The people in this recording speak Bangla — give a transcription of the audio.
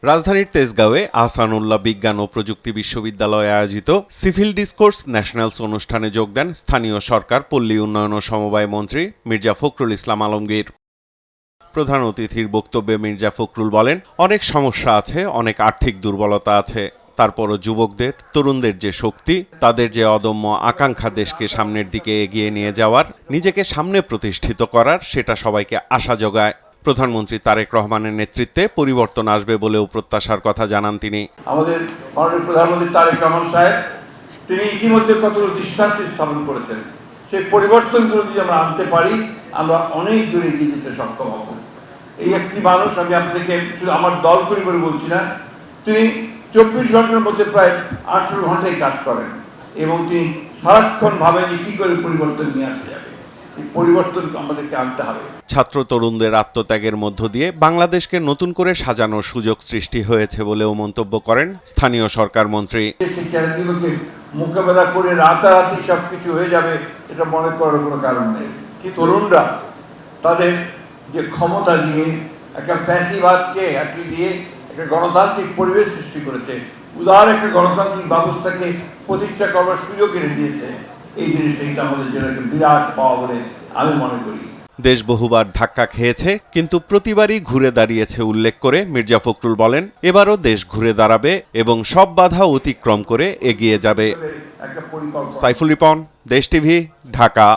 রাজধানীর তেজগাঁওয়ে আহসানুল্লাহ বিজ্ঞান ও প্রযুক্তি বিশ্ববিদ্যালয়ে আয়োজিত সিভিল ডিসকোর্স ন্যাশনালস অনুষ্ঠানে যোগ দেন স্থানীয় সরকার, পল্লী উন্নয়ন ও সমবায় মন্ত্রী মির্জা ফখরুল ইসলাম আলমগীর। প্রধান অতিথির বক্তব্যে মির্জা ফখরুল বলেন, অনেক সমস্যা আছে, অনেক আর্থিক দুর্বলতা আছে, তারপরও যুবকদের, তরুণদের যে শক্তি, তাদের যে অদম্য আকাঙ্ক্ষা দেশকে সামনের দিকে এগিয়ে নিয়ে যাওয়ার, নিজেকে সামনে প্রতিষ্ঠিত করার, সেটা সবাইকে আশা যোগায়। প্রধানমন্ত্রী তারেক রহমানের নেতৃত্বে পরিবর্তন আসবে বলেও প্রত্যাশার কথা জানান তিনি। আমাদের মাননীয় প্রধানমন্ত্রী তারেক রহমান সাহেব তিনি ইতিমধ্যে কতগুলো দৃষ্টান্ত স্থাপন করেছেন। সেই পরিবর্তনগুলো যদি আমরা আনতে পারি, আমরা অনেক দূরে এগিয়ে যেতে সক্ষম হব। এই একটি মানুষ, আমি আপনাদেরকে শুধু আমার দল করি বলে বলছি না, তিনি 24 ঘন্টার মধ্যে প্রায় 18 ঘন্টায় কাজ করেন এবং তিনি সারাক্ষণ ভাবেন যে কী করে পরিবর্তন নিয়ে আসতে যাবে। এই পরিবর্তন আমাদেরকে আনতে হবে। ছাত্র তরুণদের আত্মত্যাগের মধ্য দিয়ে বাংলাদেশকে নতুন করে সাজানোর সুযোগ সৃষ্টি হয়েছে বলেও মন্তব্য করেন স্থানীয় সরকার মন্ত্রী। সেই চ্যালেঞ্জগুলোকে মোকাবেলা করে রাতারাতি সবকিছু হয়ে যাবে এটা মনে করার কোনো কারণ নেই। কি তরুণরা তাদের যে ক্ষমতা দিয়ে একটা ফ্যাসিবাদকে হটিয়ে দিয়ে একটা গণতান্ত্রিক পরিবেশ সৃষ্টি করেছে, উদার একটা গণতান্ত্রিক ব্যবস্থাকে প্রতিষ্ঠা করবার সুযোগ এনে দিয়েছে। এই জিনিসটা কিন্তু আমাদের জন্য একটা বিরাট পাওয়া বলে আমি মনে করি। দেশ বহুবার ধাক্কা খেয়েছে, কিন্তু প্রতিবারই ঘুরে দাঁড়িয়েছে উল্লেখ করে মির্জা ফখরুল বলেন, এবারও দেশ ঘুরে দাঁড়াবে এবং সব বাধা অতিক্রম করে এগিয়ে যাবে। সাইফুল রিপন, দেশ টিভি, ঢাকা।